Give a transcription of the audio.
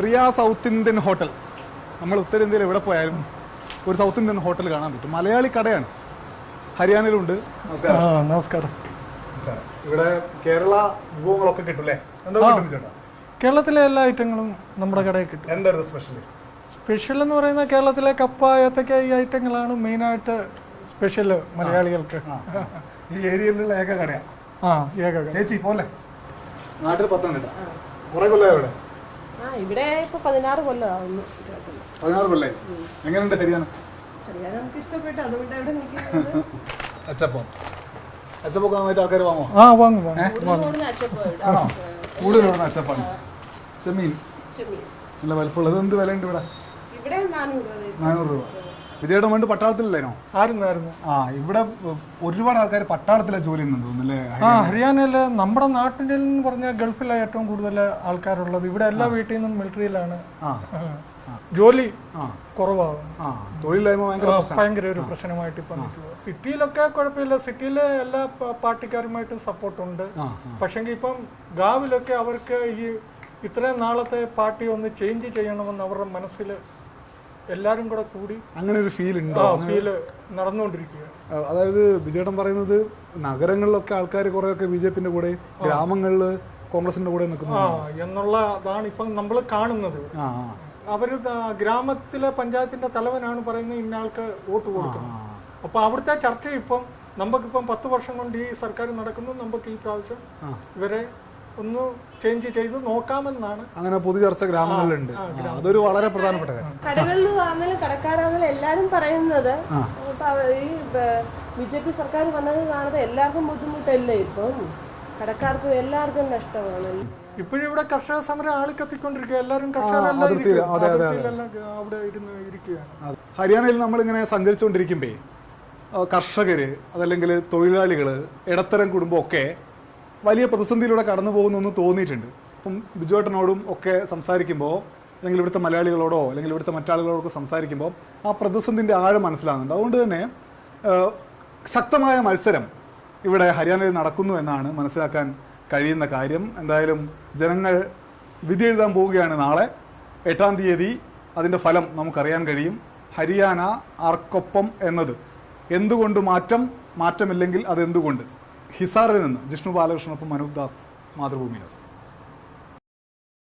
Riya south Indian hotel. നമ്മൾ ഉത്തരേന്ത്യയിൽ എവിടെ പോയാലും ഒരു സൗത്ത് ഇന്ത്യൻ ഹോട്ടൽ കാണാൻ പറ്റും. മലയാളി കടയാണ്. ഹരിയാനയിലുണ്ട്. നമസ്കാരം. ഇവിടെ കേരള വിഭവങ്ങളൊക്കെ കിട്ടും. കേരളത്തിലെ എല്ലാ ഐറ്റങ്ങളും നമ്മുടെ കടയിൽ കിട്ടും. എന്താണ് സ്പെഷ്യൽ? സ്പെഷ്യൽ എന്ന് പറയുന്നത് കേരളത്തിലെ കപ്പ, ഏത്തക്ക, ഈ ഐറ്റങ്ങളാണ് മെയിനായിട്ട് സ്പെഷ്യൽ മലയാളികൾക്ക്. ഈ ഏരിയയിലുള്ള ഏക കടയാണ്. ഏക കട. ചേച്ചി പോലെ നാട്ടിൽ പത്തനംതിട്ട കുറെ കൊല്ലം ഇവിടെ ഇപ്പൊ 16 കൊല്ലമാവുന്നു. 16 കൊല്ലായി. എങ്ങനെയുണ്ട് ഹരിയാന? നമുക്ക് ഇഷ്ടപ്പെട്ടു, അതുകൊണ്ട് അവിടെ നിൽക്കുന്നത്. അച്ചപ്പൊക്കെ നന്നായിട്ട് ആൾക്കാർ വാങ്ങോ? വാങ്ങും. കൂടുതൽ അച്ചപ്പാണ്. ചെമ്മീൻ നല്ല വലുപ്പമുള്ളത്. എന്ത് വിലയുണ്ട് ഇവിടെ? 400 രൂപ. വിജയുടെ വേണ്ടി പട്ടാളത്തിലല്ലേനോ? ആയിരുന്നു. ഇവിടെ ഒരുപാട് ആൾക്കാർ പട്ടാളത്തിലെ ജോലി തോന്നുന്നല്ലേ? ഹരിയാനയില് നമ്മുടെ നാട്ടിൽ എന്ന് പറഞ്ഞാൽ ഗൾഫിലാണ് ഏറ്റവും കൂടുതൽ ആൾക്കാരുള്ളത്. ഇവിടെ എല്ലാ വീട്ടിൽ നിന്നും മിലിറ്ററിയിലാണ് ജോലി കുറവാകും. തൊഴിലില്ലായ്മ ഭയങ്കര ഒരു പ്രശ്നമായിട്ട് ഇപ്പൊ നിൽക്കുക. സിറ്റിയിലൊക്കെ കുഴപ്പമില്ല, സിറ്റിയില് എല്ലാ പാർട്ടിക്കാരുമായിട്ടും സപ്പോർട്ടുണ്ട്. പക്ഷെങ്കിൽ ഇപ്പം ഗാവിലൊക്കെ അവർക്ക് ഈ ഇത്രയും നാളത്തെ പാർട്ടി ഒന്ന് ചേഞ്ച് ചെയ്യണമെന്ന് അവരുടെ മനസ്സിൽ എല്ലാരും കൂടെ കൂടി അങ്ങനെ ഒരു ഫീൽ ഉണ്ടോ? ഫീല് നടന്നുകൊണ്ടിരിക്കുക. അതായത് ബിജേട്ടൻ പറയുന്നത് നഗരങ്ങളിലൊക്കെ ആൾക്കാർ കുറെയൊക്കെ BJPന്റെ കൂടെ, ഗ്രാമങ്ങളില് കോൺഗ്രസിന്റെ കൂടെ നിൽക്കുന്നു എന്നുള്ളതാണ് ഇപ്പം നമ്മൾ കാണുന്നത്. അവര് ഗ്രാമത്തിലെ പഞ്ചായത്തിന്റെ തലവനാണ് പറയുന്നത് ഇന്നയാൾക്ക് വോട്ട് കൊടുക്കണം. അപ്പൊ അവിടുത്തെ ചർച്ച ഇപ്പം നമുക്കിപ്പം 10 വർഷം കൊണ്ട് ഈ സർക്കാർ നടക്കുന്നു, നമുക്ക് ഈ പ്രാവശ്യം ഇവരെ ഒന്ന് ചേഞ്ച് ചെയ്ത് നോക്കാമെന്നാണ്. അങ്ങനെ പൊതു ചർച്ച ഗ്രാമങ്ങളിലുണ്ട്. അതൊരു വളരെ പ്രധാനപ്പെട്ട കാര്യം. കടകളിലാണെങ്കിലും കടക്കാരാണെങ്കിലും എല്ലാരും പറയുന്നത് ഈ BJP സർക്കാർ വന്നത് കാണുന്നത് എല്ലാവർക്കും ബുദ്ധിമുട്ടല്ലേ. ഇപ്പം കടക്കാർക്കും എല്ലാവർക്കും നഷ്ടമാണ്. ഇപ്പോഴും ഇവിടെ കർഷക സമരം ആളിക്കത്തിക്കൊണ്ടിരിക്കുക. എല്ലാവരും അവിടെ ഇരുന്ന് ഇരിക്കുകയാണ്. ഹരിയാനയിൽ നമ്മളിങ്ങനെ സഞ്ചരിച്ചുകൊണ്ടിരിക്കുമ്പേ കർഷകര്, അതല്ലെങ്കിൽ തൊഴിലാളികള്, ഇടത്തരം കുടുംബമൊക്കെ വലിയ പ്രതിസന്ധിയിലൂടെ കടന്നു പോകുന്നു തോന്നിയിട്ടുണ്ട്. അപ്പം ബിജുവേട്ടനോടും ഒക്കെ സംസാരിക്കുമ്പോൾ, അല്ലെങ്കിൽ ഇവിടുത്തെ മലയാളികളോടോ അല്ലെങ്കിൽ ഇവിടുത്തെ മറ്റാളുകളോടൊക്കെ സംസാരിക്കുമ്പോൾ ആ പ്രതിസന്ധിൻ്റെ ആഴം മനസ്സിലാകുന്നുണ്ട്. അതുകൊണ്ട് തന്നെ ശക്തമായ മത്സരം ഇവിടെ ഹരിയാനയിൽ നടക്കുന്നു എന്നാണ് മനസ്സിലാക്കാൻ കഴിയുന്ന കാര്യം. എന്തായാലും ജനങ്ങൾ വിധി എഴുതാൻ പോവുകയാണ് നാളെ 8-ാം തീയതി. അതിൻ്റെ ഫലം നമുക്കറിയാൻ കഴിയും. ഹരിയാന ആർക്കൊപ്പം എന്നത് എന്തുകൊണ്ട് മാറ്റമില്ലെങ്കിൽ അതെന്തുകൊണ്ട്? ഹിസാറിൽ നിന്ന് ജിഷ്ണു ബാലകൃഷ്ണനൊപ്പം അനൂപ് ദാസ്, മാതൃഭൂമി ന്യൂസ്.